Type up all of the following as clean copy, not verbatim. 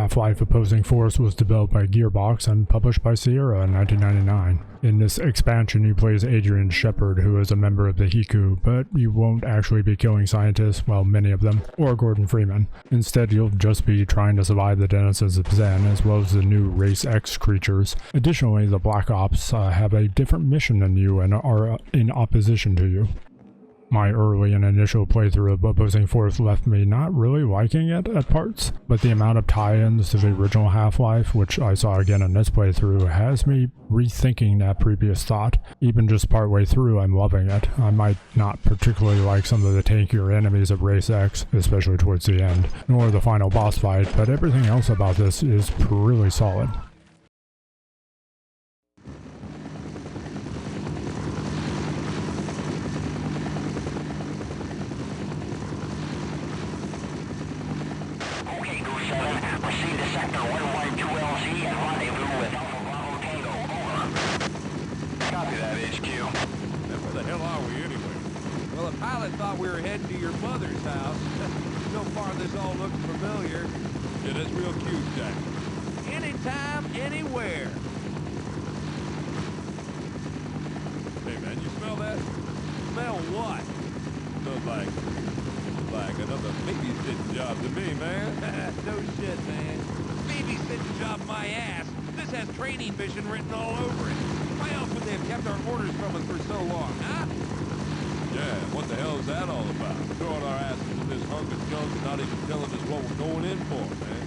Half-Life Opposing Force was developed by Gearbox and published by Sierra in 1999. In this expansion, you play as Adrian Shepard, who is a member of the Hiku, but you won't actually be killing scientists, well, many of them, or Gordon Freeman. Instead, you'll just be trying to survive the denizens of Zen, as well as the new Race X creatures. Additionally, the Black Ops have a different mission than you and are in opposition to you. My early and initial playthrough of Opposing Force left me not really liking it at parts, but the amount of tie-ins to the original Half-Life, which I saw again in this playthrough, has me rethinking that previous thought. Even just partway through, I'm loving it. I might not particularly like some of the tankier enemies of Race X, especially towards the end, nor the final boss fight, but everything else about this is really solid. Proceed to Sector 112LZ and rendezvous with Alpha Bravo Tango. Over. Copy that, HQ. Now, where the hell are we anyway? Well, the pilot thought we were heading to your mother's house. So far, this all looks familiar. Yeah, that's real cute, Jack. Anytime, anywhere. Hey, man, you smell that? Smell what? Smells like another babysitting job to me, man. No shit, man. Babysitting job my ass. This has training mission written all over it. Why else would they have kept our orders from us for so long, huh? Yeah, what the hell is that all about? Throwing our asses in this hunk of junk and not even telling us what we're going in for, man.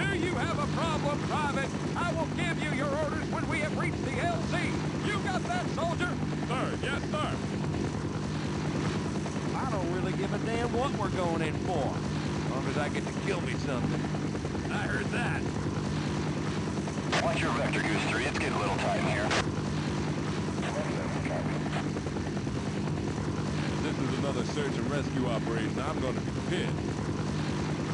Do you have a problem, Private? I will give you your orders when we have reached the LZ. You got that, soldier? Sir, yes, sir. I don't really give a damn what we're going in for, as long as I get to kill me something. I heard that. Watch your vector, Goose 3. It's getting a little tight in here. If this is another search and rescue operation, I'm going to be pissed.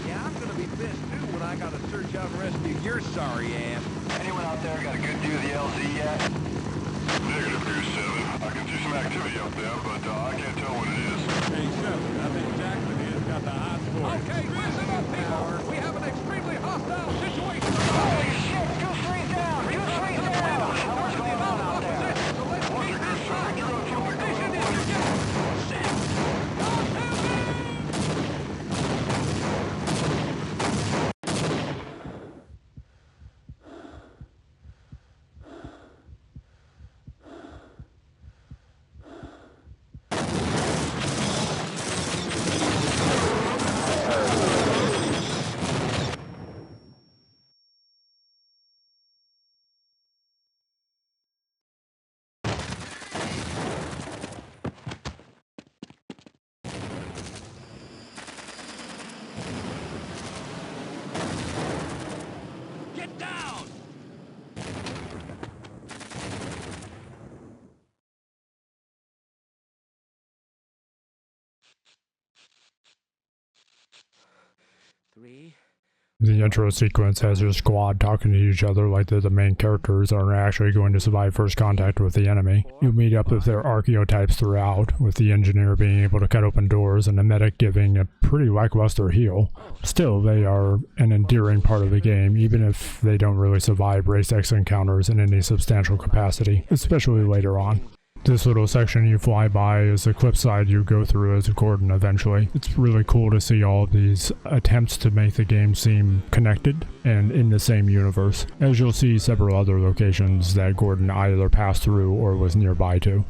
Yeah, I'm going to be pissed, too, when I got to search out and rescue your sorry ass. Anyone out there got a good view of the LZ yet? Negative, Goose 7. I can see some activity up there, but I can't tell what it is. Hey, Shepard, I think Jackson here's got the hot for it. Okay, listen up, people. We have an extremely hostile situation. Holy shit! Goose 3's down! Goose 3's down! What's going on out there? So let's keep this side. Your position is to get... Shit! Get down! Three. The intro sequence has your squad talking to each other like they're the main characters and are actually going to survive first contact with the enemy. You meet up with their archetypes throughout, with the engineer being able to cut open doors and the medic giving a pretty lackluster heal. Still, they are an endearing part of the game, even if they don't really survive Race X encounters in any substantial capacity, especially later on. This little section you fly by is the cliffside you go through as Gordon eventually. It's really cool to see all of these attempts to make the game seem connected and in the same universe, as you'll see several other locations that Gordon either passed through or was nearby to.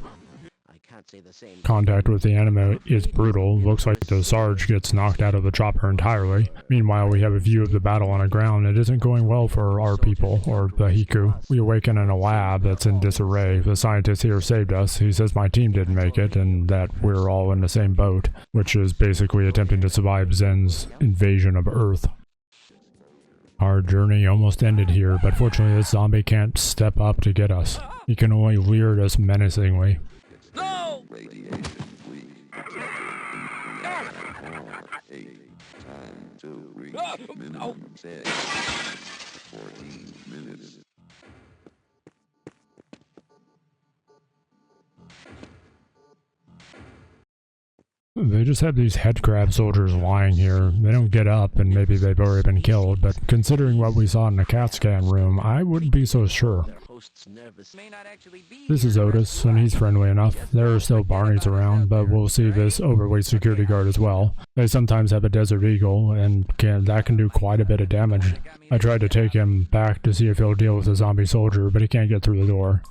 Say the same. Contact with the enemy is brutal. Looks like the Sarge gets knocked out of the chopper entirely. Meanwhile, we have a view of the battle on the ground. It isn't going well for our people, or the Hiku. We awaken in a lab that's in disarray. The scientist here saved us. He says my team didn't make it, and that we're all in the same boat, which is basically attempting to survive Zen's invasion of Earth. Our journey almost ended here, but fortunately this zombie can't step up to get us. He can only leer at us menacingly. No! Radiation weak. 8 times to reach minimum set. 14 minutes. They just have these head crab soldiers lying here. They don't get up, and maybe they've already been killed, but considering what we saw in the CAT scan room, I wouldn't be so sure. This is Otis, and he's friendly enough. There are still Barneys around, but we'll see this overweight security guard as well. They sometimes have a Desert Eagle, and that can do quite a bit of damage. I tried to take him back to see if he'll deal with a zombie soldier, but he can't get through the door.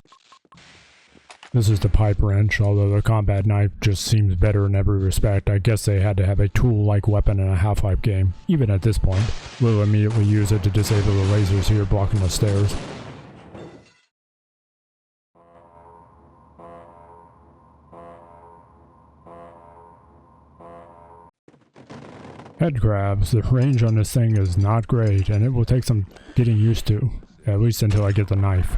This is the pipe wrench, although the combat knife just seems better in every respect. I guess they had to have a tool-like weapon in a Half-Life game, even at this point. We'll immediately use it to disable the lasers here blocking the stairs. Head crabs, the range on this thing is not great, and it will take some getting used to, at least until I get the knife.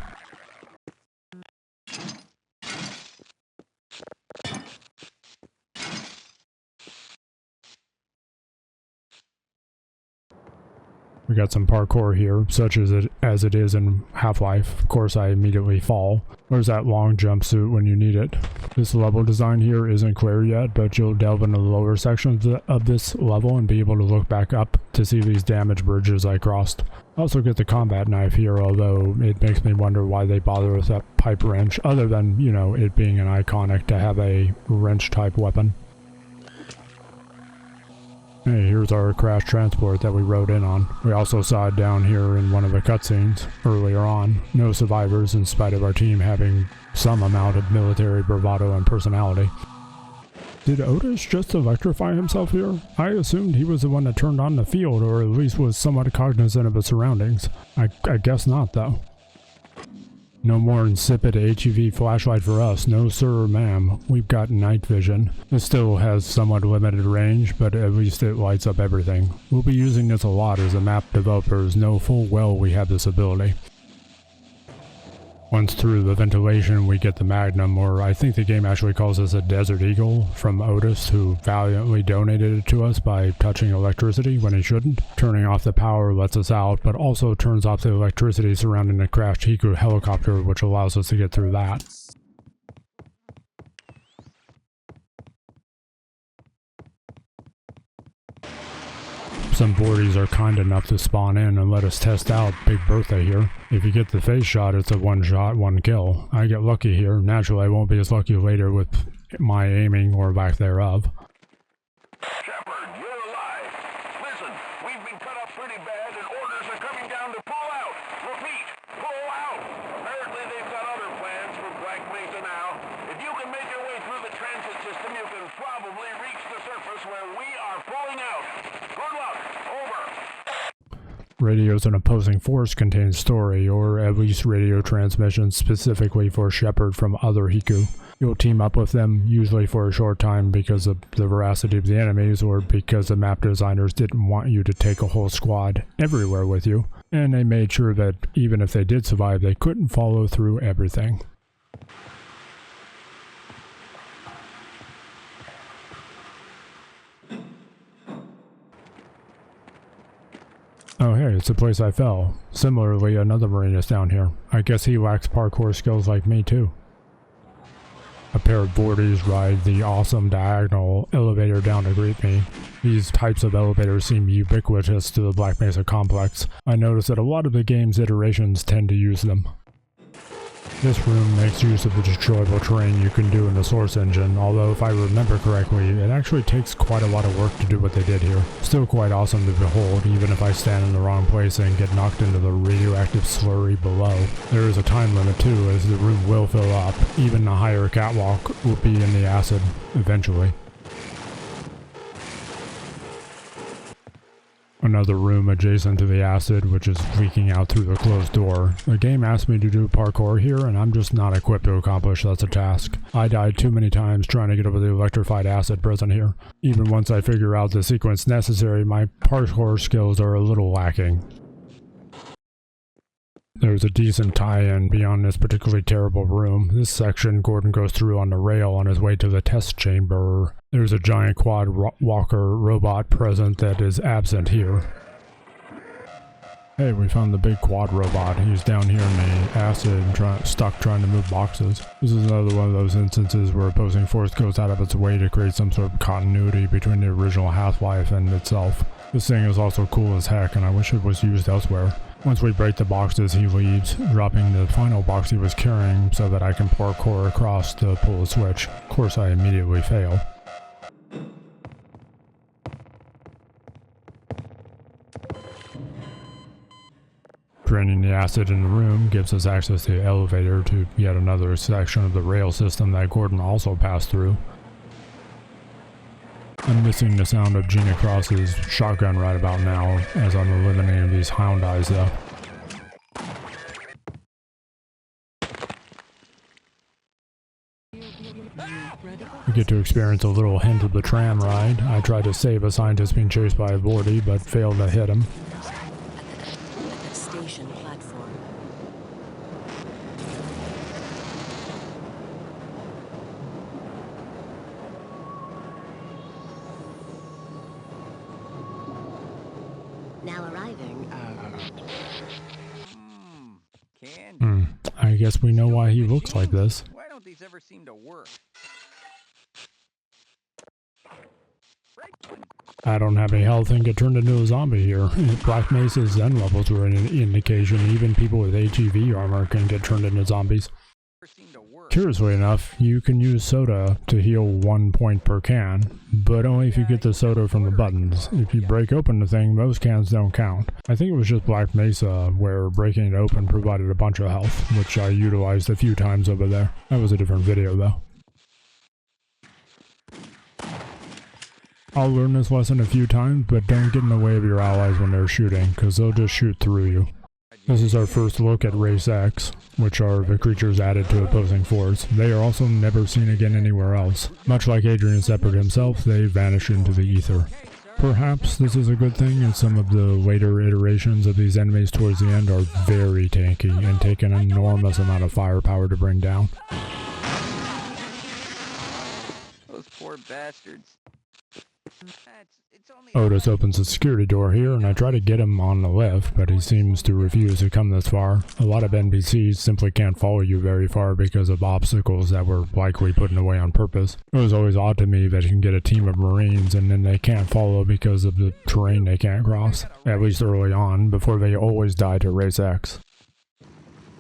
We got some parkour here, such as it is in Half-Life. Of course, I immediately fall. Where's that long jumpsuit when you need it? This level design here isn't clear yet, but you'll delve into the lower sections of this level and be able to look back up to see these damaged bridges I crossed. I also get the combat knife here, although it makes me wonder why they bother with that pipe wrench, other than, you know, it being an iconic to have a wrench-type weapon. Hey, here's our crash transport that we rode in on. We also saw it down here in one of the cutscenes earlier on. No survivors in spite of our team having some amount of military bravado and personality. Did Otis just electrify himself here? I assumed he was the one that turned on the field, or at least was somewhat cognizant of his surroundings. I guess not, though. No more insipid HEV flashlight for us, no sir or ma'am. We've got night vision. This still has somewhat limited range, but at least it lights up everything. We'll be using this a lot as the map developers know full well we have this ability. Once through the ventilation, we get the Magnum, or I think the game actually calls this a Desert Eagle, from Otis, who valiantly donated it to us by touching electricity when he shouldn't. Turning off the power lets us out, but also turns off the electricity surrounding the crashed Hiku helicopter, which allows us to get through that. Some boardies are kind enough to spawn in and let us test out Big Bertha here. If you get the face shot, it's a one shot, one kill. I get lucky here. Naturally, I won't be as lucky later with my aiming or lack thereof. Shepard, you're alive. Listen, we've been cut up pretty bad and orders are coming down to pull out. Repeat, pull out. Apparently they've got other plans for Black Mesa now. If you can make your way through the transit system, you can probably reach the surface where we are pulling out. Good luck. Over. Radios an opposing force contain story, or at least radio transmissions specifically for Shepard from other Hiku. You'll team up with them, usually for a short time because of the veracity of the enemies, or because the map designers didn't want you to take a whole squad everywhere with you, and they made sure that even if they did survive, they couldn't follow through everything. Oh hey, it's the place I fell. Similarly, another Marine is down here. I guess he lacks parkour skills like me too. A pair of boardies ride the awesome diagonal elevator down to greet me. These types of elevators seem ubiquitous to the Black Mesa complex. I notice that a lot of the game's iterations tend to use them. This room makes use of the destroyable terrain you can do in the Source engine, although if I remember correctly, it actually takes quite a lot of work to do what they did here. Still quite awesome to behold, even if I stand in the wrong place and get knocked into the radioactive slurry below. There is a time limit too, as the room will fill up. Even a higher catwalk will be in the acid, eventually. Another room adjacent to the acid, which is leaking out through the closed door. The game asked me to do parkour here, and I'm just not equipped to accomplish such a task. I died too many times trying to get over the electrified acid present here. Even once I figure out the sequence necessary, my parkour skills are a little lacking. There's a decent tie-in beyond this particularly terrible room. This section, Gordon goes through on the rail on his way to the test chamber. There's a giant quad walker robot present that is absent here. Hey, we found the big quad robot. He's down here in the acid, stuck trying to move boxes. This is another one of those instances where opposing force goes out of its way to create some sort of continuity between the original Half-Life and itself. This thing is also cool as heck, and I wish it was used elsewhere. Once we break the boxes, he leaves, dropping the final box he was carrying so that I can parkour across to pull a switch. Of course, I immediately fail. Draining the acid in the room gives us access to the elevator to yet another section of the rail system that Gordon also passed through. I'm missing the sound of Gina Cross's shotgun right about now, as I'm eliminating these hound eyes though. We get to experience a little hint of the tram ride. I tried to save a scientist being chased by a Vorty, but failed to hit him. Station platform. Now arriving. Candy. I guess we know why he looks like this. Why don't these ever seem to work? I don't have any health and get turned into a zombie here. Black Mesa's Zen levels were an indication even people with HEV armor can get turned into zombies. Curiously enough, you can use soda to heal 1 point per can, but only if you get the soda from the buttons. If you break open the thing, most cans don't count. I think it was just Black Mesa where breaking it open provided a bunch of health, which I utilized a few times over there. That was a different video though. I'll learn this lesson a few times, but don't get in the way of your allies when they're shooting, because they'll just shoot through you. This is our first look at Race X, which are the creatures added to opposing force. They are also never seen again anywhere else. Much like Adrian Shepard himself, they vanish into the ether. Perhaps this is a good thing, as some of the later iterations of these enemies towards the end are very tanky and take an enormous amount of firepower to bring down. Those poor bastards. Otis opens the security door here, and I try to get him on the lift, but he seems to refuse to come this far. A lot of NPCs simply can't follow you very far because of obstacles that were likely put in the way on purpose. It was always odd to me that you can get a team of Marines and then they can't follow because of the terrain they can't cross, at least early on, before they always die to Race X.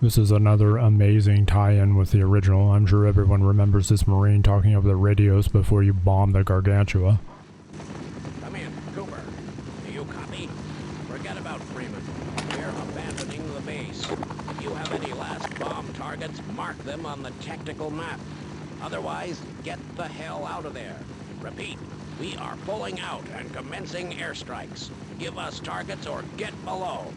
This is another amazing tie-in with the original. I'm sure everyone remembers this Marine talking over the radios before you bomb the Gargantua. Forget about Freeman. We're abandoning the base. If you have any last bomb targets, mark them on the tactical map. Otherwise, get the hell out of there. Repeat, we are pulling out and commencing airstrikes. Give us targets or get below.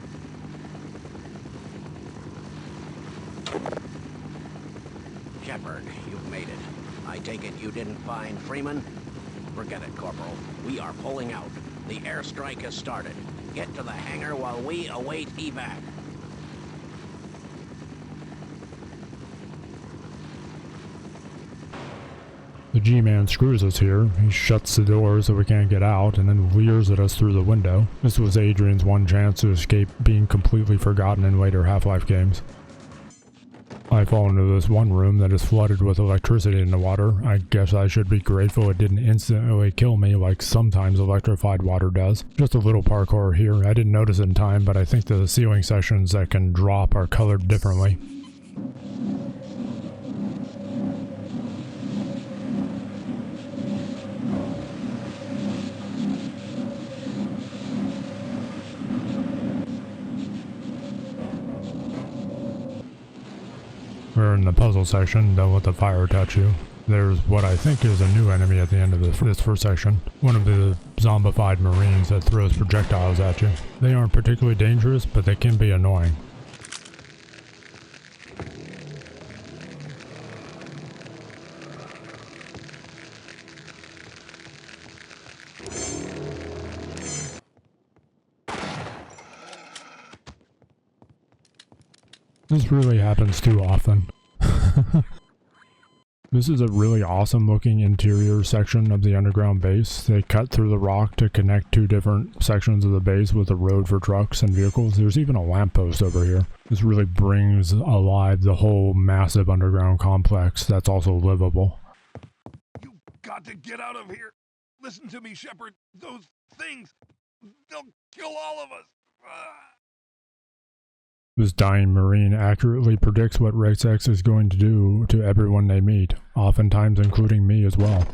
Shepard, you've made it. I take it you didn't find Freeman? Forget it, Corporal. We are pulling out. The airstrike has started. Get to the hangar while we await evac. The G-Man screws us here. He shuts the door so we can't get out and then leers at us through the window. This was Adrian's one chance to escape being completely forgotten in later Half-Life games. I fall into this one room that is flooded with electricity in the water. I guess I should be grateful it didn't instantly kill me like sometimes electrified water does. Just a little parkour here. I didn't notice it in time, but I think the ceiling sections that can drop are colored differently. We're in the puzzle section. Don't let the fire touch you. There's what I think is a new enemy at the end of this first section. One of the zombified Marines that throws projectiles at you. They aren't particularly dangerous, but they can be annoying. This really happens too often. This is a really awesome looking interior section of the underground base. They cut through the rock to connect two different sections of the base with a road for trucks and vehicles. There's even a lamppost over here. This really brings alive the whole massive underground complex that's also livable. You got to get out of here. Listen to me, Shepard. Those things, they'll kill all of us. This dying Marine accurately predicts what Rex X is going to do to everyone they meet, oftentimes including me as well.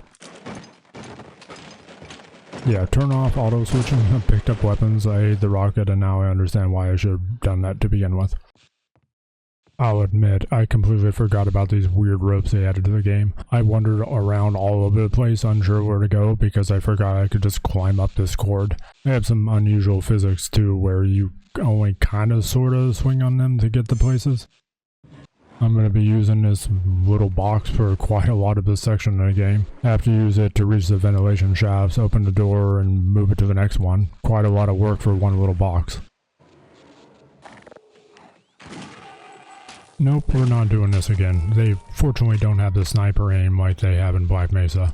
Yeah, turn off auto switching. I picked up weapons, I ate the rocket, and now I understand why I should have done that to begin with. I'll admit, I completely forgot about these weird ropes they added to the game. I wandered around all over the place, unsure where to go, because I forgot I could just climb up this cord. They have some unusual physics too, where you only kind of sort of swing on them to get to places. I'm going to be using this little box for quite a lot of this section of the game. I have to use it to reach the ventilation shafts, open the door, and move it to the next one. Quite a lot of work for one little box. Nope, we're not doing this again. They fortunately don't have the sniper aim like they have in Black Mesa.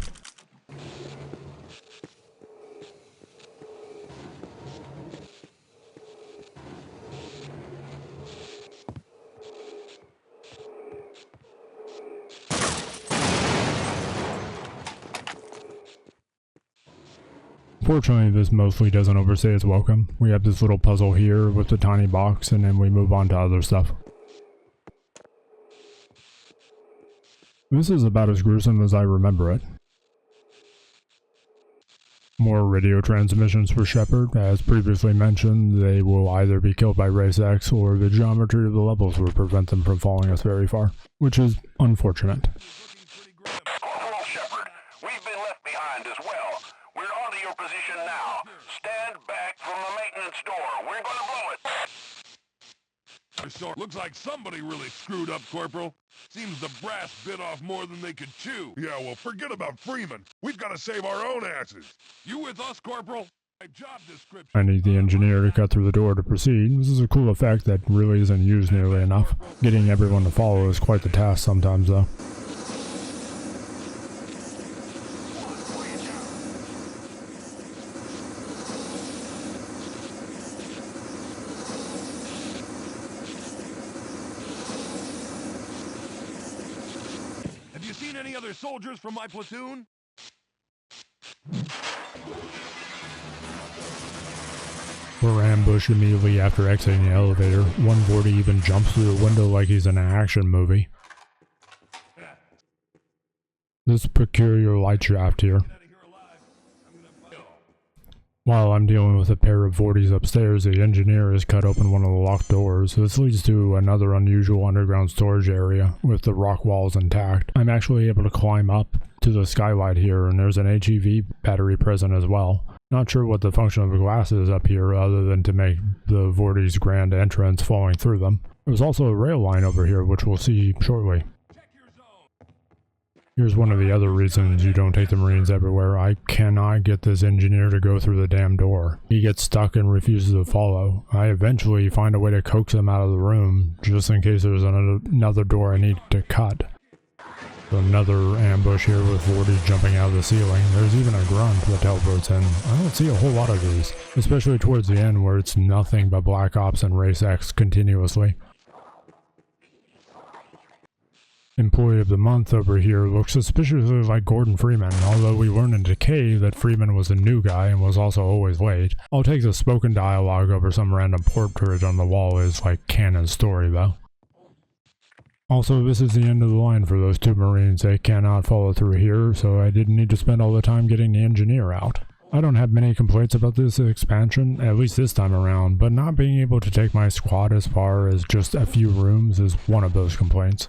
Fortunately, this mostly doesn't overstay its welcome. We have this little puzzle here with the tiny box, and then we move on to other stuff. This is about as gruesome as I remember it. More radio transmissions for Shepard. As previously mentioned, they will either be killed by Race X or the geometry of the levels will prevent them from falling us very far, which is unfortunate. Corporal Shepard, we've been left behind as well. We're onto your position now. Stand back from the maintenance door. We're gonna blow it. Looks like somebody really screwed up, Corporal. Seems the brass bit off more than they could chew. Yeah, well, forget about Freeman. We've got to save our own asses. You with us, Corporal? My job description. I need the engineer to cut through the door to proceed. This is a cool effect that really isn't used nearly enough. Getting everyone to follow is quite the task sometimes, though. Have you seen any other soldiers from my platoon? We're ambushed immediately after exiting the elevator. 140 even jumps through the window like he's in an action movie. This peculiar light shaft here. While I'm dealing with a pair of 40s upstairs, the engineer has cut open one of the locked doors. This leads to another unusual underground storage area with the rock walls intact. I'm actually able to climb up to the skylight here, and there's an HEV battery present as well. Not sure what the function of the glass is up here other than to make the Vorti's grand entrance falling through them. There's also a rail line over here, which we'll see shortly. Here's one of the other reasons you don't take the Marines everywhere. I cannot get this engineer to go through the damn door. He gets stuck and refuses to follow. I eventually find a way to coax him out of the room, just in case there's another door I need to cut. So another ambush here with 40 jumping out of the ceiling. There's even a grunt that teleports in. I don't see a whole lot of these, especially towards the end where it's nothing but Black Ops and Race X continuously. Employee of the Month over here looks suspiciously like Gordon Freeman, although we learn in Decay that Freeman was a new guy and was also always late. I'll take the spoken dialogue over some random portrait on the wall as like canon story though. Also, this is the end of the line for those two Marines. They cannot follow through here, so I didn't need to spend all the time getting the engineer out. I don't have many complaints about this expansion, at least this time around, but not being able to take my squad as far as just a few rooms is one of those complaints.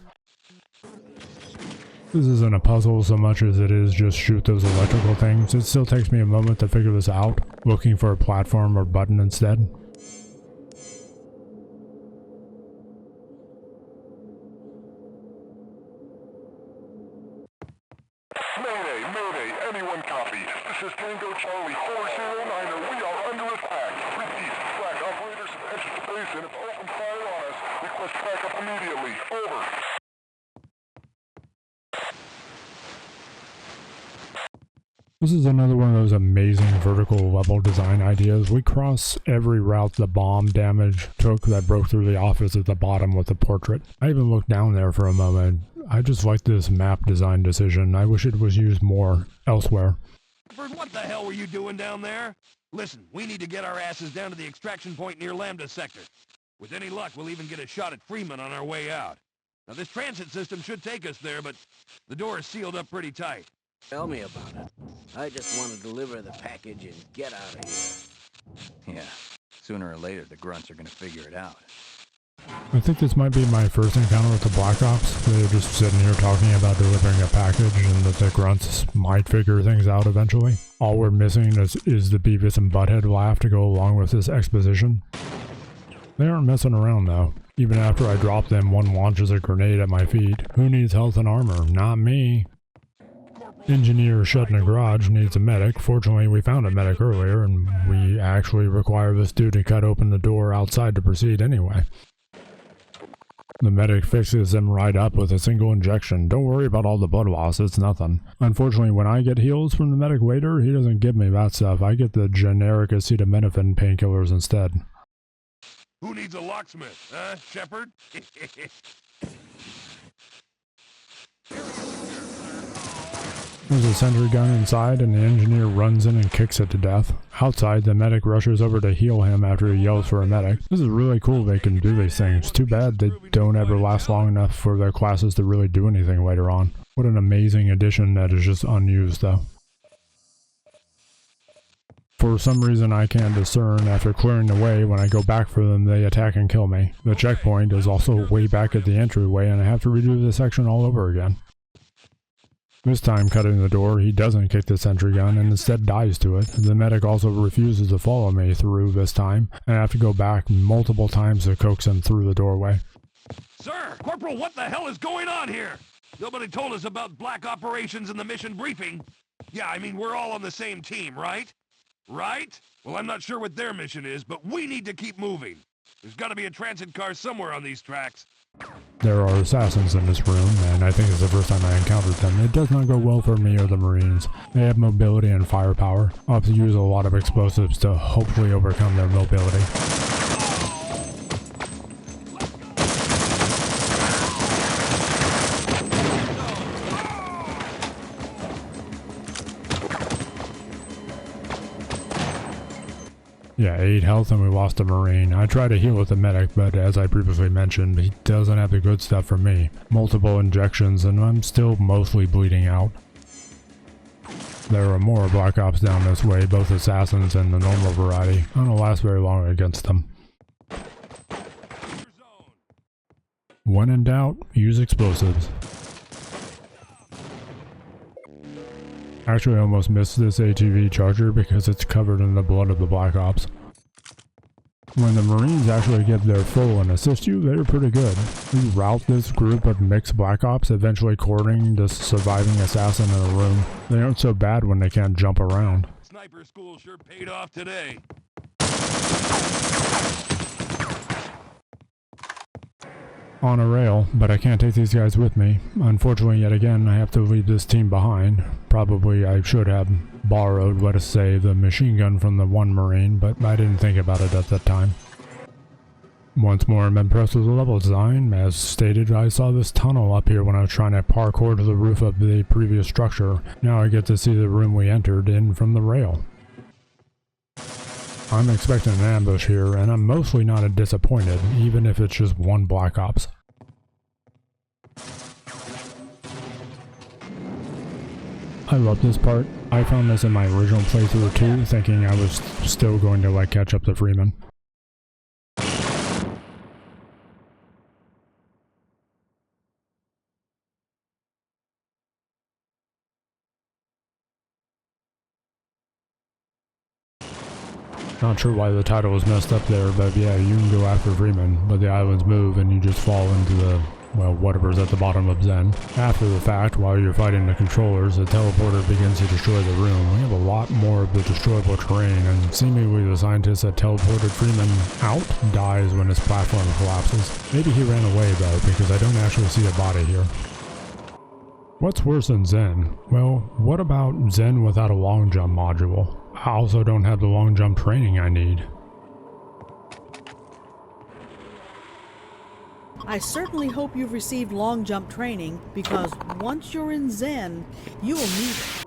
This isn't a puzzle so much as it is just shoot those electrical things. It still takes me a moment to figure this out, looking for a platform or button instead. Mayday, mayday, anyone copy? This is Tango Charlie 4090. We are under attack. Repeat, flak operators have entered the base and have opened fire on us. Request backup immediately. Over. This is another one of those amazing vertical level design ideas. We cross every route the bomb damage took that broke through the office at the bottom with the portrait. I even looked down there for a moment. I just like this map design decision. I wish it was used more elsewhere. What the hell were you doing down there? Listen, we need to get our asses down to the extraction point near Lambda Sector. With any luck, we'll even get a shot at Freeman on our way out. Now, this transit system should take us there, but the door is sealed up pretty tight. Tell me about it. I just want to deliver the package and get out of here. Yeah, sooner or later the grunts are gonna figure it out. I think this might be my first encounter with the Black Ops. They're just sitting here talking about delivering a package and that the grunts might figure things out eventually. All we're missing is the Beavis and Butthead laugh to go along with this exposition. They aren't messing around though. Even after I drop them, one launches a grenade at my feet. Who needs health and armor? Not me. Engineer shut in a garage needs a medic. Fortunately, we found a medic earlier, and we actually require this dude to cut open the door outside to proceed anyway. The medic fixes him right up with a single injection. Don't worry about all the blood loss, it's nothing. Unfortunately, when I get heals from the medic later, he doesn't give me that stuff. I get the generic acetaminophen painkillers instead. Who needs a locksmith, huh, Shepard? There's a sentry gun inside, and the engineer runs in and kicks it to death. Outside, the medic rushes over to heal him after he yells for a medic. This is really cool they can do these things. Too bad they don't ever last long enough for their classes to really do anything later on. What an amazing addition that is just unused, though. For some reason I can't discern, after clearing the way, when I go back for them, they attack and kill me. The checkpoint is also way back at the entryway, and I have to redo the section all over again. This time, cutting the door, he doesn't kick the sentry gun and instead dies to it. The medic also refuses to follow me through this time, and I have to go back multiple times to coax him through the doorway. Sir! Corporal, what the hell is going on here? Nobody told us about black operations in the mission briefing. Yeah, I mean, we're all on the same team, right? Right? Well, I'm not sure what their mission is, but we need to keep moving. There's gotta be a transit car somewhere on these tracks. There are assassins in this room, and I think it's the first time I encountered them. It does not go well for me or the Marines. They have mobility and firepower. I'll have to use a lot of explosives to hopefully overcome their mobility. Yeah, 8 health and we lost a Marine. I tried to heal with the medic, but as I previously mentioned, he doesn't have the good stuff for me. Multiple injections and I'm still mostly bleeding out. There are more Black Ops down this way, both assassins and the normal variety. I don't last very long against them. When in doubt, use explosives. Actually, I almost missed this ATV charger because it's covered in the blood of the Black Ops. When the Marines actually get their full and assist you, they're pretty good. You rout this group of mixed Black Ops, eventually cornering the surviving assassin in a room. They aren't so bad when they can't jump around. Sniper school sure paid off today. On a rail, but I can't take these guys with me. Unfortunately, yet again, I have to leave this team behind. Probably I should have borrowed, let us say, the machine gun from the one Marine, but I didn't think about it at that time. Once more, I'm impressed with the level design. As stated, I saw this tunnel up here when I was trying to parkour to the roof of the previous structure. Now I get to see the room we entered in from the rail. I'm expecting an ambush here, and I'm mostly not disappointed, even if it's just one Black Ops. I love this part. I found this in my original playthrough too, thinking I was still going to catch up to Freeman. Not sure why the title was messed up there, but yeah, you can go after Freeman, but the islands move and you just fall into the, well, whatever's at the bottom of Zen. After the fact, while you're fighting the controllers, the teleporter begins to destroy the room. We have a lot more of the destroyable terrain, and seemingly the scientist that teleported Freeman out dies when his platform collapses. Maybe he ran away though, because I don't actually see a body here. What's worse than Zen? Well, what about Zen without a long jump module? I also don't have the long jump training I need. I certainly hope you've received long jump training, because once you're in Zen, you will need it.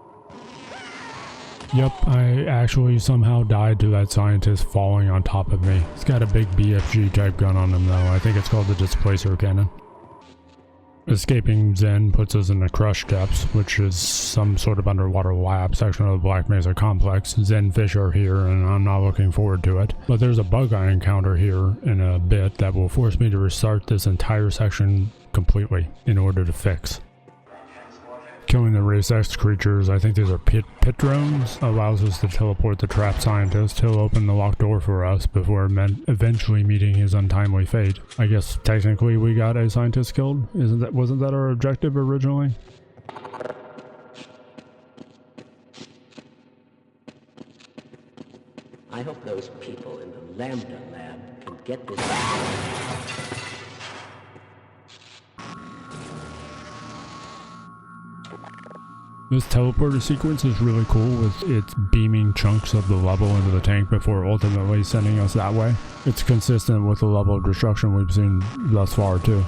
Yep, I actually somehow died to that scientist falling on top of me. He's got a big BFG type gun on him though. I think it's called the displacer cannon. Escaping Zen puts us in the Crush Depths, which is some sort of underwater lab section of the Black Mesa complex. Zen fish are here, and I'm not looking forward to it. But there's a bug I encounter here in a bit that will force me to restart this entire section completely in order to fix. Killing the Race X creatures, I think these are pit drones, allows us to teleport the trapped scientist. He'll open the locked door for us before eventually meeting his untimely fate. I guess technically we got a scientist killed? Wasn't that our objective originally? I hope those people in the Lambda lab can get this. This teleporter sequence is really cool with its beaming chunks of the level into the tank before ultimately sending us that way. It's consistent with the level of destruction we've seen thus far too.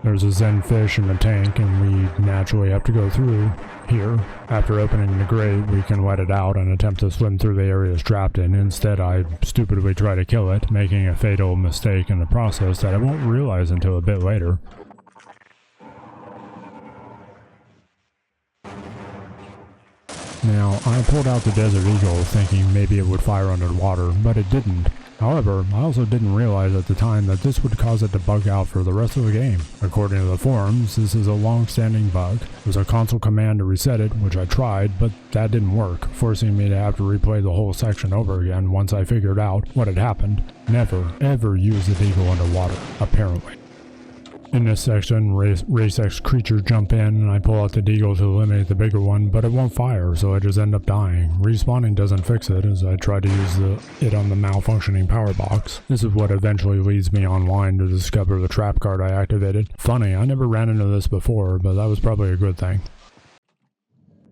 There's a Zen fish in the tank, and we naturally have to go through here. After opening the grate, we can let it out and attempt to swim through the areas trapped in. Instead, I stupidly try to kill it, making a fatal mistake in the process that I won't realize until a bit later. Now, I pulled out the Desert Eagle thinking maybe it would fire underwater, but it didn't. However, I also didn't realize at the time that this would cause it to bug out for the rest of the game. According to the forums, this is a long-standing bug. There's a console command to reset it, which I tried, but that didn't work, forcing me to have to replay the whole section over again once I figured out what had happened. Never, ever use the Deagle underwater, apparently. In this section, Race X creatures jump in, and I pull out the Deagle to eliminate the bigger one, but it won't fire, so I just end up dying. Respawning doesn't fix it, as I try to use it on the malfunctioning power box. This is what eventually leads me online to discover the trap card I activated. Funny, I never ran into this before, but that was probably a good thing.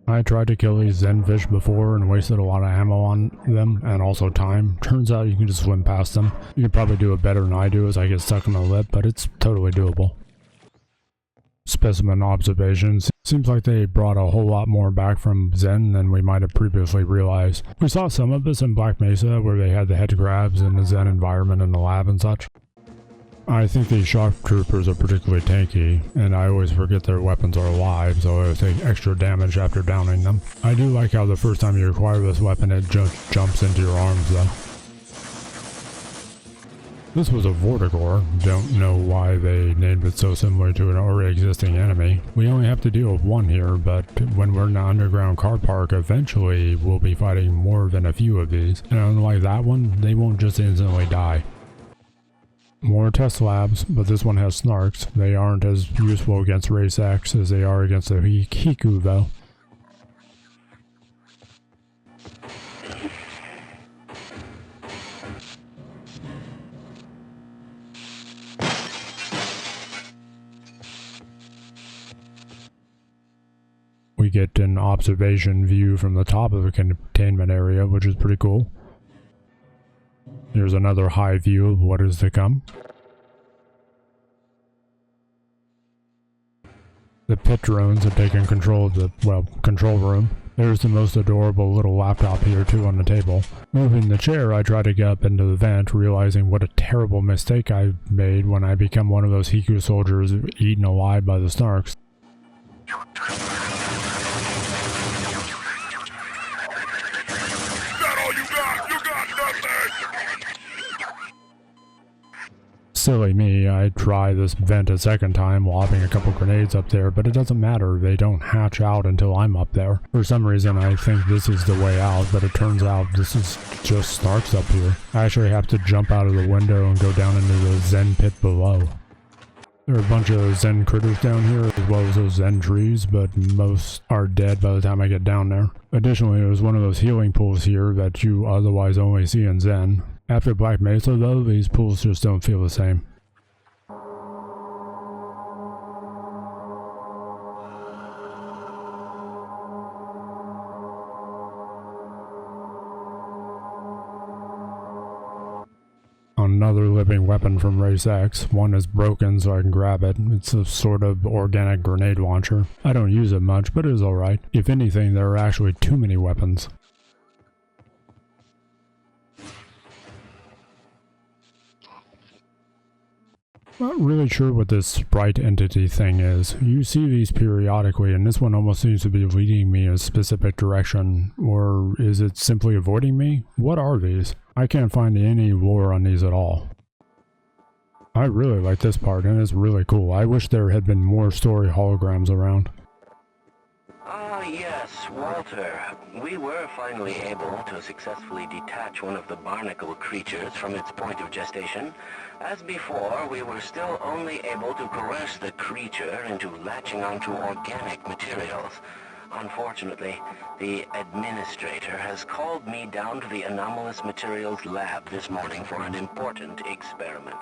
I tried to kill these Zen fish before and wasted a lot of ammo on them, and also time. Turns out you can just swim past them. You can probably do it better than I do as I get stuck in the lip, but it's totally doable. Specimen observations. Seems like they brought a whole lot more back from Zen than we might have previously realized. We saw some of this in Black Mesa, where they had the head grabs in the Zen environment in the lab and such. I think these shock troopers are particularly tanky, and I always forget their weapons are alive, so I take extra damage after downing them. I do like how the first time you acquire this weapon it just jumps into your arms though. This was a Vortigore. Don't know why they named it so similar to an already existing enemy. We only have to deal with one here, but when we're in the underground car park, eventually we'll be fighting more than a few of these. And unlike that one, they won't just instantly die. More test labs, but this one has snarks. They aren't as useful against Race X as they are against the Hiku though. We get an observation view from the top of the containment area, which is pretty cool. Here's another high view of what is to come. The pit drones have taken control of the, control room. There's the most adorable little laptop here too on the table. Moving the chair, I try to get up into the vent, realizing what a terrible mistake I made when I become one of those Hiku soldiers eaten alive by the snarks. Silly me, I try this vent a second time, lobbing a couple grenades up there, but it doesn't matter, they don't hatch out until I'm up there. For some reason I think this is the way out, but it turns out this is just snarks up here. I actually have to jump out of the window and go down into the Zen pit below. There are a bunch of Zen critters down here, as well as those Zen trees, but most are dead by the time I get down there. Additionally, there's one of those healing pools here that you otherwise only see in Zen. After Black Mesa, though, these pools just don't feel the same. Another living weapon from Race X. One is broken so I can grab it. It's a sort of organic grenade launcher. I don't use it much, but it is alright. If anything, there are actually too many weapons. Not really sure what this sprite entity thing is. You see these periodically, and this one almost seems to be leading me in a specific direction. Or is it simply avoiding me? What are these? I can't find any lore on these at all. I really like this part, and it's really cool. I wish there had been more story holograms around. Ah, yes, Walter. We were finally able to successfully detach one of the barnacle creatures from its point of gestation. As before, we were still only able to coerce the creature into latching onto organic materials. Unfortunately, the administrator has called me down to the anomalous materials lab this morning for an important experiment,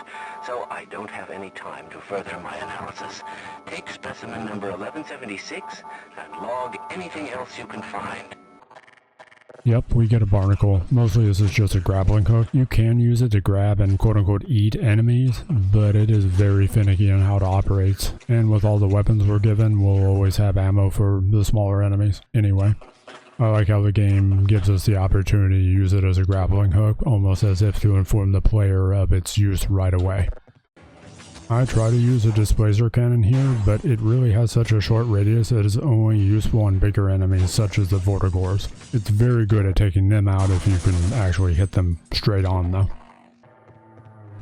so I don't have any time to further my analysis. Take specimen number 1176 and log anything else you can find. Yep, we get a barnacle. Mostly this is just a grappling hook. You can use it to grab and quote-unquote eat enemies, but it is very finicky on how it operates. And with all the weapons we're given, we'll always have ammo for the smaller enemies. Anyway, I like how the game gives us the opportunity to use it as a grappling hook, almost as if to inform the player of its use right away. I try to use a displacer cannon here, but it really has such a short radius that it's only useful on bigger enemies such as the Vortigors. It's very good at taking them out if you can actually hit them straight on though.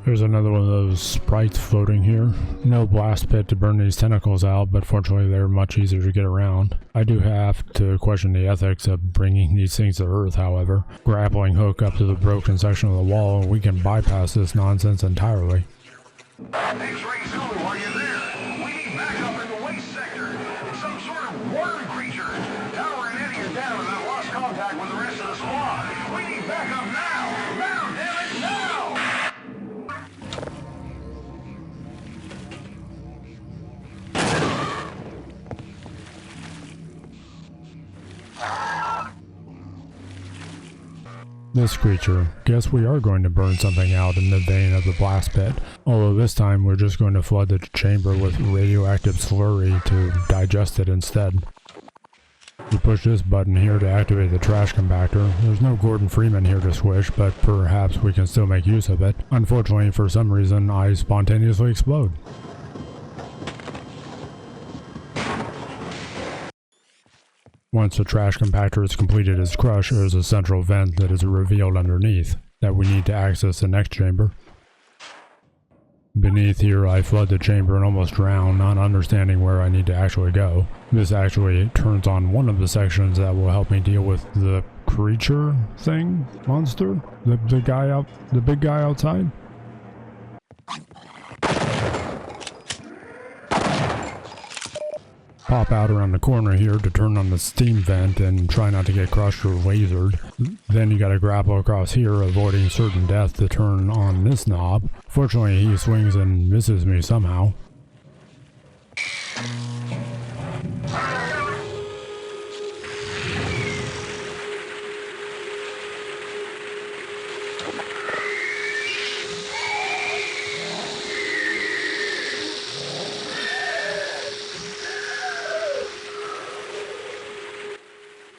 There's another one of those sprites floating here. No blast pit to burn these tentacles out, but fortunately they're much easier to get around. I do have to question the ethics of bringing these things to Earth, however. Grappling hook up to the broken section of the wall, and we can bypass this nonsense entirely. X-Ray Zulu, are you there? We need backup in the waste sector. It's some sort of worm creature. Tower and Eddie are down, and I've lost contact with the rest of the squad. We need backup now! Now, damn it, now! This creature. Guess we are going to burn something out in the vein of the blast pit. Although this time we're just going to flood the chamber with radioactive slurry to digest it instead. You push this button here to activate the trash compactor. There's no Gordon Freeman here to squish, but perhaps we can still make use of it. Unfortunately, for some reason, I spontaneously explode. Once the trash compactor has completed its crush, there is a central vent that is revealed underneath that we need to access the next chamber. Beneath here, I flood the chamber and almost drown, not understanding where I need to actually go. This actually turns on one of the sections that will help me deal with the creature thing? Monster? The big guy outside? Pop out around the corner here to turn on the steam vent and try not to get crushed or lasered. Then you gotta grapple across here, avoiding certain death to turn on this knob. Fortunately, he swings and misses me somehow.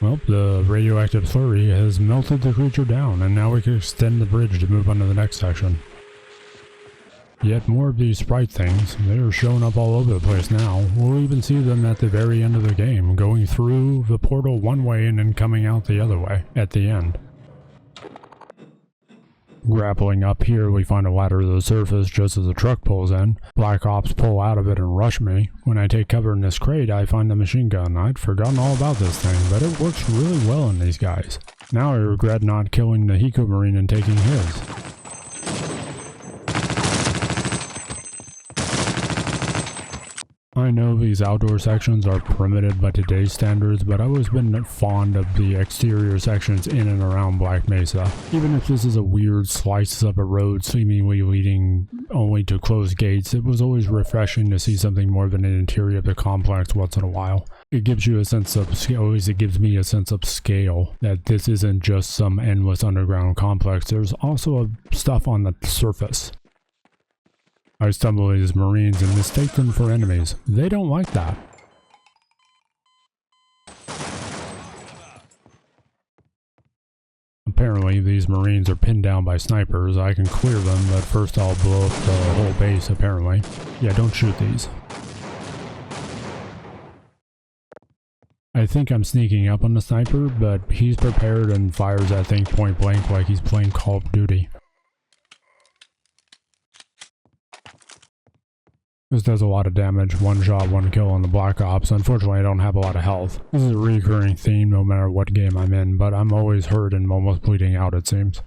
Well, the radioactive slurry has melted the creature down, and now we can extend the bridge to move on to the next section. Yet more of these sprite things. They are showing up all over the place now. We'll even see them at the very end of the game, going through the portal one way and then coming out the other way at the end. Grappling up here, we find a ladder to the surface just as the truck pulls in. Black Ops pull out of it and rush me. When I take cover in this crate, I find the machine gun. I'd forgotten all about this thing, but it works really well in these guys. Now I regret not killing the Hiko Marine and taking his. I know these outdoor sections are primitive by today's standards, but I've always been fond of the exterior sections in and around Black Mesa. Even if this is a weird slice of a road seemingly leading only to closed gates, it was always refreshing to see something more than an interior of the complex once in a while. It gives you a sense of scale, at least it gives me a sense of scale, that this isn't just some endless underground complex. There's also stuff on the surface. I stumble at these Marines and mistake them for enemies. They don't like that. Apparently, these Marines are pinned down by snipers. I can clear them, but first I'll blow up the whole base, apparently. Yeah, don't shoot these. I think I'm sneaking up on the sniper, but he's prepared and fires that thing point blank like he's playing Call of Duty. This does a lot of damage, one shot, one kill on the Black Ops. Unfortunately, I don't have a lot of health. This is a recurring theme no matter what game I'm in, but I'm always hurt and almost bleeding out, it seems.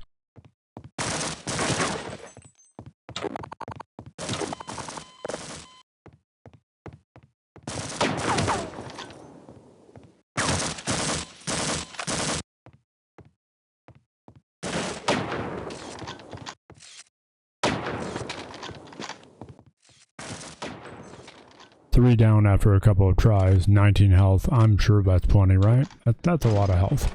3 down after a couple of tries, 19 health. I'm sure that's plenty, right? That's a lot of health.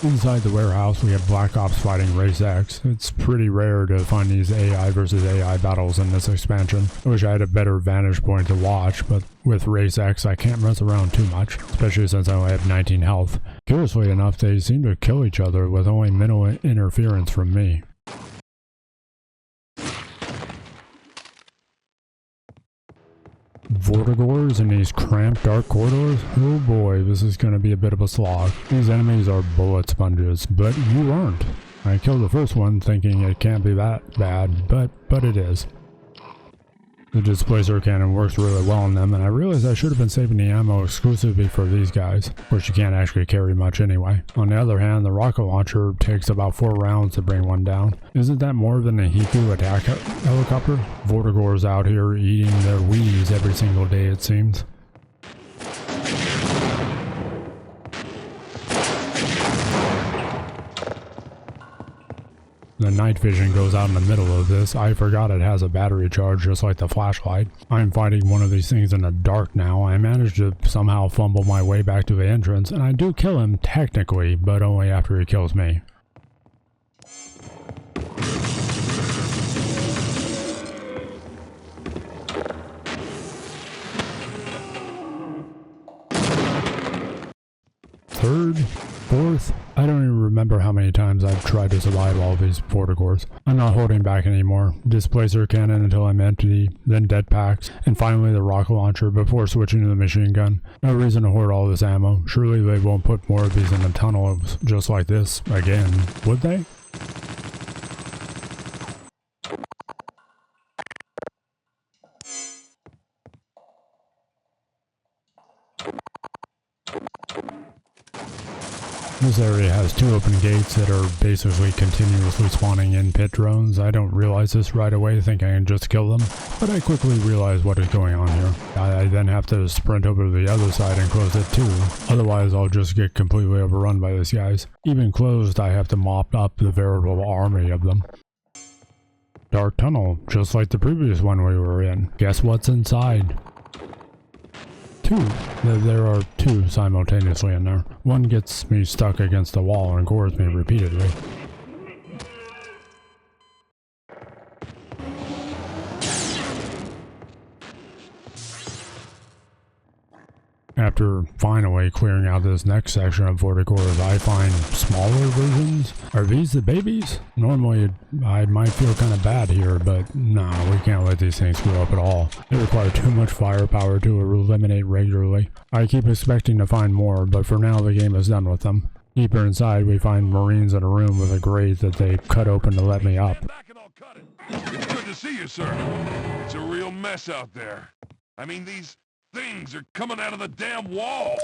Inside the warehouse, we have Black Ops fighting Race X. It's pretty rare to find these AI versus AI battles in this expansion. I wish I had a better vantage point to watch, but with Race X, I can't mess around too much, especially since I only have 19 health. Curiously enough, they seem to kill each other with only minimal interference from me. Vortigors in these cramped dark corridors? Oh boy, this is going to be a bit of a slog. These enemies are bullet sponges, but you aren't. I killed the first one thinking it can't be that bad, but it is. The displacer cannon works really well on them, and I realized I should have been saving the ammo exclusively for these guys. Of course, you can't actually carry much anyway. On the other hand, the rocket launcher takes about 4 rounds to bring one down. Isn't that more than a Hiku attack helicopter? Vortigors out here eating their Wheaties every single day, it seems. The night vision goes out in the middle of this. I forgot it has a battery charge just like the flashlight. I'm fighting one of these things in the dark now. I managed to somehow fumble my way back to the entrance, and I do kill him technically, but only after he kills me. Third? Fourth? I don't even remember how many times I've tried to survive all these Vortigors. I'm not holding back anymore. Displacer cannon until I'm empty, then dead packs, and finally the rocket launcher before switching to the machine gun. No reason to hoard all this ammo. Surely they won't put more of these in the tunnels just like this again, would they? This area has 2 open gates that are basically continuously spawning in pit drones. I don't realize this right away, think I can just kill them, but I quickly realize what is going on here. I then have to sprint over to the other side and close it too, otherwise I'll just get completely overrun by these guys. Even closed, I have to mop up the veritable army of them. Dark tunnel, just like the previous one we were in. Guess what's inside? 2. There are 2 simultaneously in there. One gets me stuck against the wall and gores me repeatedly. After finally clearing out this next section of Vortigors, I find smaller versions. Are these the babies? Normally, I might feel kind of bad here, but no, we can't let these things grow up at all. They require too much firepower to eliminate regularly. I keep expecting to find more, but for now the game is done with them. Deeper inside, we find Marines in a room with a grate that they cut open to let me up. It's good to see you, sir. It's a real mess out there. I mean, these things are coming out of the damn wall.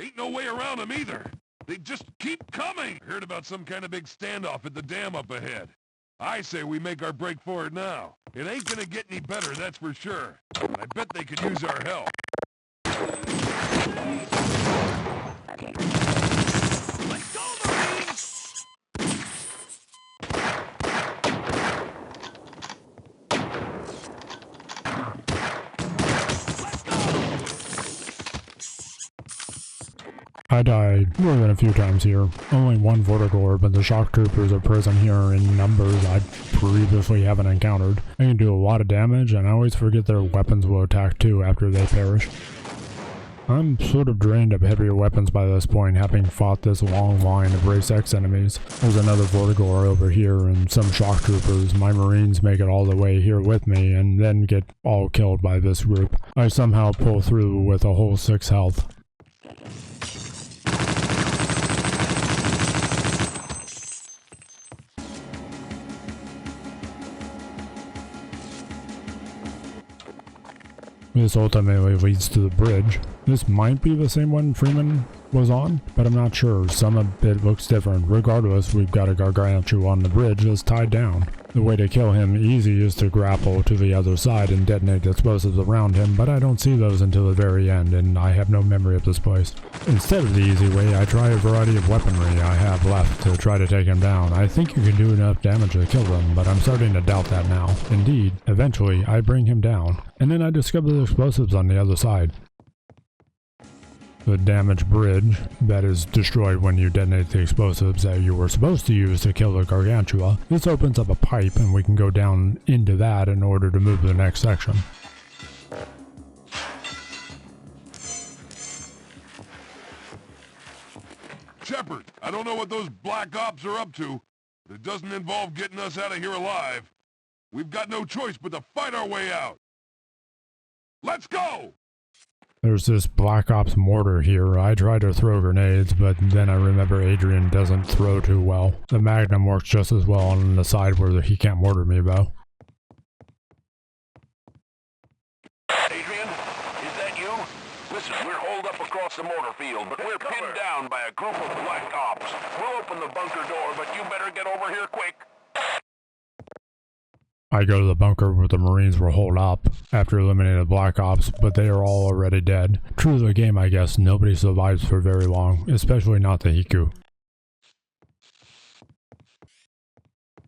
Ain't no way around them either. They just keep coming. Heard about some kind of big standoff at the dam up ahead. I say we make our break for it now. It ain't gonna get any better, that's for sure. I bet they could use our help. Let's go, Marines! I died more than a few times here. Only one Vortigore, but the shock troopers are present here in numbers I previously haven't encountered. They can do a lot of damage, and I always forget their weapons will attack too after they perish. I'm sort of drained of heavier weapons by this point, having fought this long line of Race X enemies. There's another Vortigore over here and some shock troopers. My Marines make it all the way here with me and then get all killed by this group. I somehow pull through with a whole 6 health. This ultimately leads to the bridge. This might be the same one Freeman was on, but I'm not sure. Some of it looks different. Regardless, we've got a Gargantua on the bridge that's tied down. The way to kill him easy is to grapple to the other side and detonate explosives around him, but I don't see those until the very end, and I have no memory of this place. Instead of the easy way, I try a variety of weaponry I have left to try to take him down. I think you can do enough damage to kill him, but I'm starting to doubt that now. Indeed, eventually I bring him down, and then I discover the explosives on the other side. The damaged bridge that is destroyed when you detonate the explosives that you were supposed to use to kill the Gargantua. This opens up a pipe and we can go down into that in order to move to the next section. Shepard, I don't know what those black ops are up to, but it doesn't involve getting us out of here alive. We've got no choice but to fight our way out. Let's go! There's this Black Ops mortar here. I try to throw grenades, but then I remember Adrian doesn't throw too well. The Magnum works just as well on the side where he can't mortar me though. Adrian, is that you? Listen, we're holed up across the mortar field, but we're pinned down by a group of black ops. We'll open the bunker door, but you better get over here quick. I go to the bunker where the Marines were holed up after eliminating the Black Ops, but they are all already dead. True to the game, I guess, nobody survives for very long, especially not the Hiku.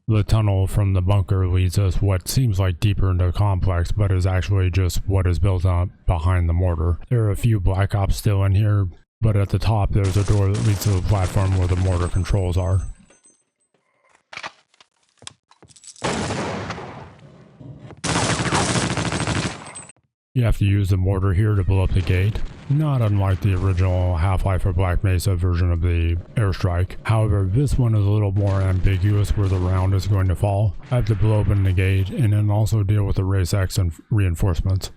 The tunnel from the bunker leads us what seems like deeper into the complex, but is actually just what is built up behind the mortar. There are a few Black Ops still in here, but at the top there's a door that leads to the platform where the mortar controls are. You have to use the mortar here to blow up the gate, not unlike the original Half-Life or Black Mesa version of the airstrike. However, this one is a little more ambiguous where the round is going to fall. I have to blow open the gate and then also deal with the Race X and reinforcements.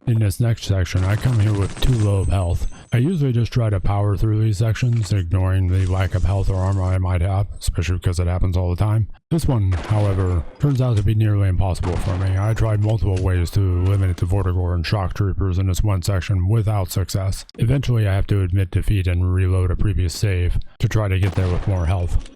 In this next section, I come here with too low of health. I usually just try to power through these sections, ignoring the lack of health or armor I might have, especially because it happens all the time. This one, however, turns out to be nearly impossible for me. I tried multiple ways to eliminate the Vortigore and shock troopers in this one section without success. Eventually I have to admit defeat and reload a previous save to try to get there with more health.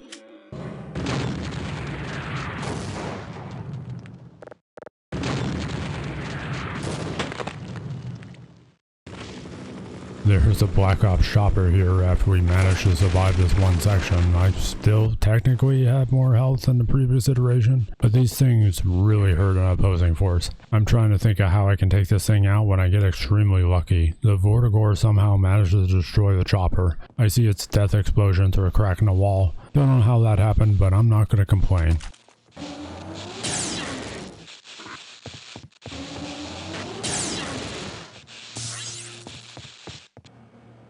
There's a Black Ops shopper here after we managed to survive this one section. I still technically have more health than the previous iteration, but these things really hurt an opposing force. I'm trying to think of how I can take this thing out when I get extremely lucky. The Vortigore somehow manages to destroy the chopper. I see its death explosion through a crack in the wall. Don't know how that happened, but I'm not going to complain.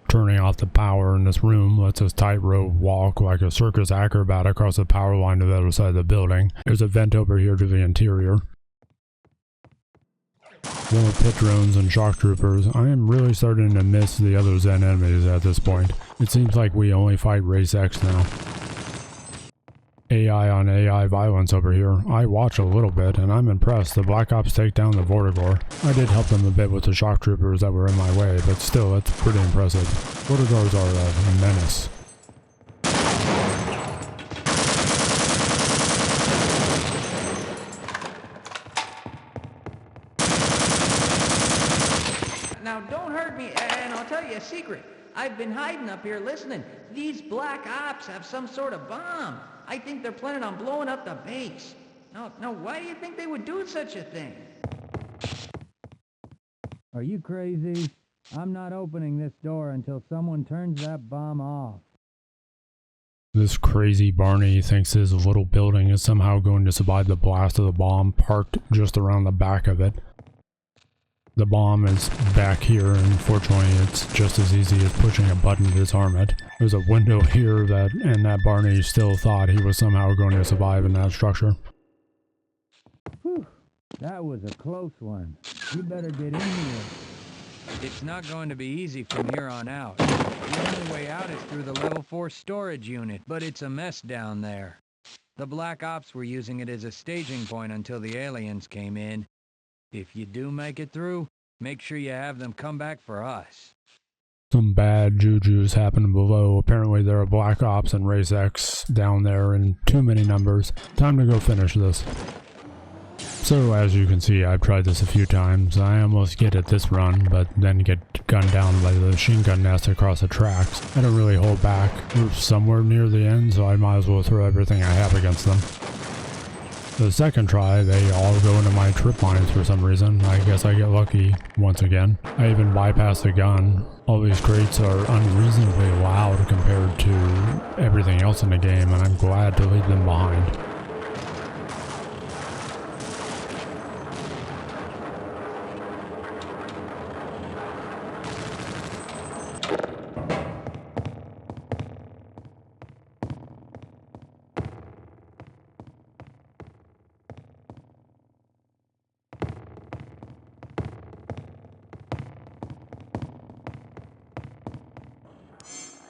Turning off the power in this room lets us tightrope walk like a circus acrobat across the power line to the other side of the building. There's a vent over here to the interior. More pit drones and shock troopers. I am really starting to miss the other Zen enemies at this point. It seems like we only fight Race X now. AI on AI violence over here. I watch a little bit, and I'm impressed. The Black Ops take down the Vortigor. I did help them a bit with the shock troopers that were in my way, but still, that's pretty impressive. Vortigors are a menace. Now, don't hurt me, and I'll tell you a secret. I've been hiding up here listening. These Black Ops have some sort of bomb. I think they're planning on blowing up the base. Now, why do you think they would do such a thing? Are you crazy? I'm not opening this door until someone turns that bomb off. This crazy Barney thinks his little building is somehow going to survive the blast of the bomb parked just around the back of it. The bomb is back here, and fortunately it's just as easy as pushing a button to disarm it. There's a window here and that Barney still thought he was somehow going to survive in that structure. Whew, that was a close one. You better get in here. It's not going to be easy from here on out. The only way out is through the level 4 storage unit, but it's a mess down there. The Black Ops were using it as a staging point until the aliens came in. If you do make it through, make sure you have them come back for us. Some bad juju's happening below. Apparently there are Black Ops and Race X down there in too many numbers. Time to go finish this. So as you can see, I've tried this a few times. I almost get it this run, but then get gunned down by the machine gun nest across the tracks. I don't really hold back. We're somewhere near the end, so I might as well throw everything I have against them. The second try, they all go into my trip lines for some reason. I guess I get lucky once again. I even bypass the gun. All these crates are unreasonably loud compared to everything else in the game, and I'm glad to leave them behind.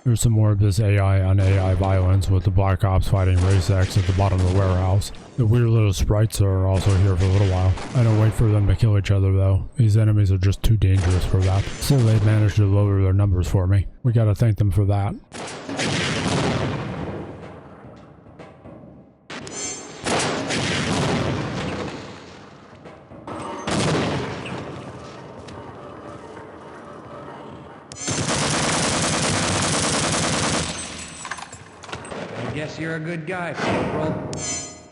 There's some more of this AI on AI violence with the Black Ops fighting Race X at the bottom of the warehouse. The weird little sprites are also here for a little while. I don't wait for them to kill each other though. These enemies are just too dangerous for that. Still, they've managed to lower their numbers for me. We gotta thank them for that. Guess you're a good guy, Corporal.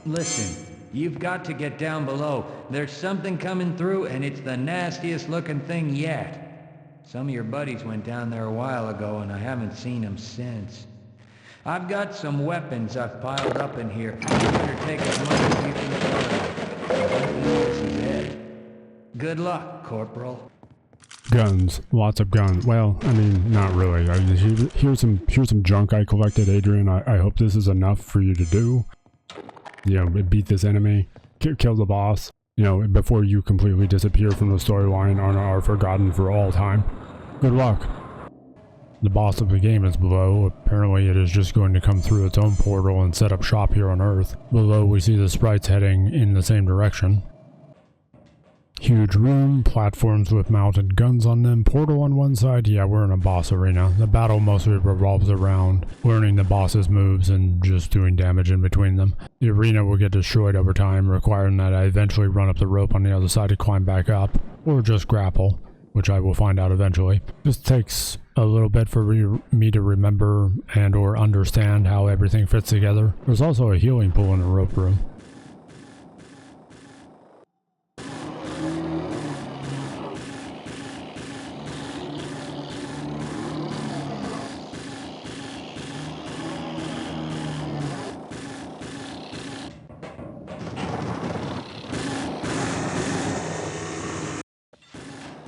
Listen, you've got to get down below. There's something coming through, and it's the nastiest looking thing yet. Some of your buddies went down there a while ago, and I haven't seen them since. I've got some weapons I've piled up in here. You better take as much as you can carry. Good luck, Corporal. Guns. Lots of guns. Well, I mean, not really. Here's some junk I collected, Adrian. I hope this is enough for you to do. You know, beat this enemy, kill the boss, you know, before you completely disappear from the storyline and are forgotten for all time. Good luck. The boss of the game is below. Apparently it is just going to come through its own portal and set up shop here on Earth. Below we see the sprites heading in the same direction. Huge room, platforms with mounted guns on them, portal on one side. Yeah, we're in a boss arena. The battle mostly revolves around learning the boss's moves and just doing damage in between them. The arena will get destroyed over time, requiring that I eventually run up the rope on the other side to climb back up, or just grapple, which I will find out eventually. This takes a little bit for me to remember and or understand how everything fits together. There's also a healing pool in the rope room.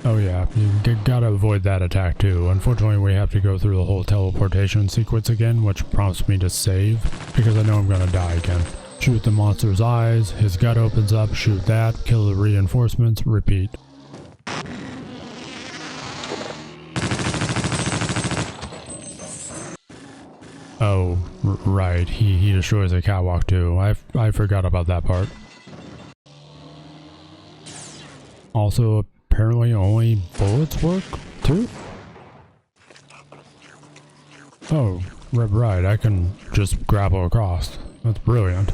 Oh yeah, you gotta avoid that attack too. Unfortunately, we have to go through the whole teleportation sequence again, which prompts me to save, because I know I'm gonna die again. Shoot the monster's eyes, his gut opens up, shoot that, kill the reinforcements, repeat. Oh, right. He destroys a catwalk too. I forgot about that part. Also, apparently only bullets work too? Oh, right. I can just grapple across. That's brilliant.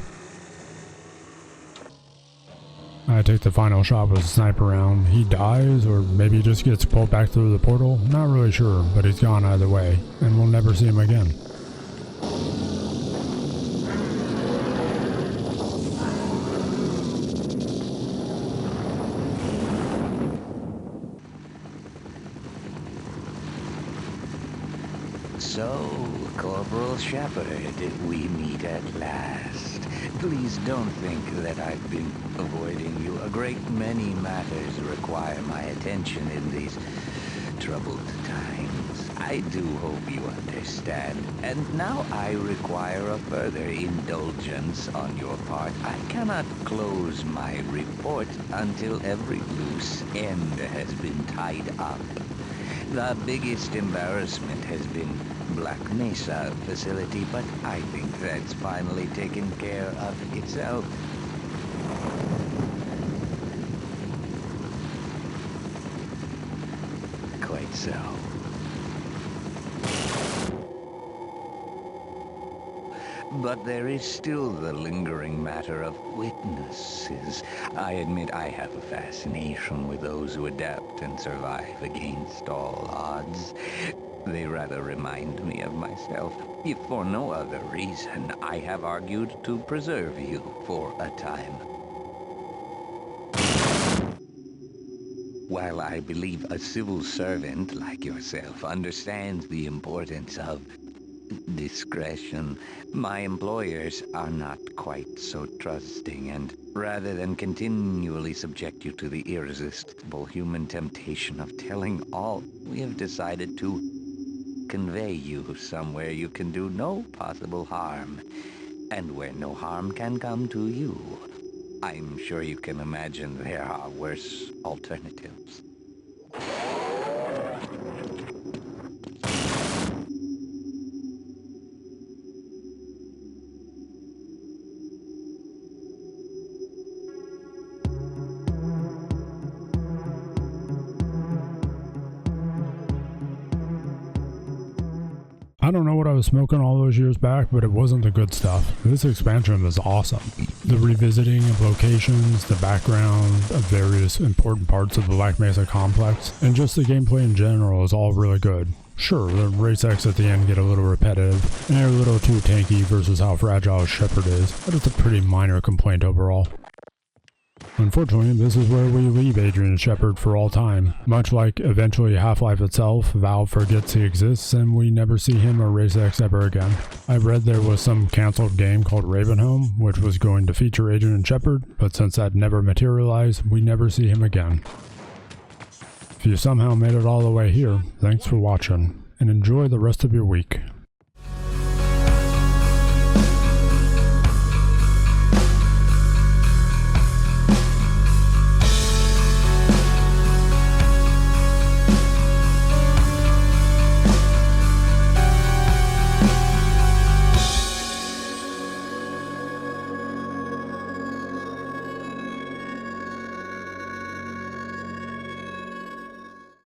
I take the final shot with a sniper round. He dies, or maybe he just gets pulled back through the portal. Not really sure, but he's gone either way, and we'll never see him again. So, Corporal Shepherd, we meet at last. Please don't think that I've been avoiding you. A great many matters require my attention in these troubled times. I do hope you understand. And now I require a further indulgence on your part. I cannot close my report until every loose end has been tied up. The biggest embarrassment has been Black Mesa facility, but I think that's finally taken care of itself. Quite so. But there is still the lingering matter of witnesses. I admit I have a fascination with those who adapt and survive against all odds. They rather remind me of myself. If for no other reason, I have argued to preserve you for a time. While I believe a civil servant like yourself understands the importance of discretion, my employers are not quite so trusting, and rather than continually subject you to the irresistible human temptation of telling all, we have decided to convey you somewhere you can do no possible harm, and where no harm can come to you. I'm sure you can imagine there are worse alternatives. I don't know what I was smoking all those years back, but it wasn't the good stuff. This expansion was awesome. The revisiting of locations, the background of various important parts of the Black Mesa complex, and just the gameplay in general is all really good. Sure, the race X at the end get a little repetitive, and they're a little too tanky versus how fragile Shepard is, but it's a pretty minor complaint overall. Unfortunately, this is where we leave Adrian Shepard for all time. Much like eventually Half-Life itself, Valve forgets he exists and we never see him or Race X ever again. I read there was some cancelled game called Ravenholm, which was going to feature Adrian Shepard, but since that never materialized, we never see him again. If you somehow made it all the way here, thanks for watching, and enjoy the rest of your week.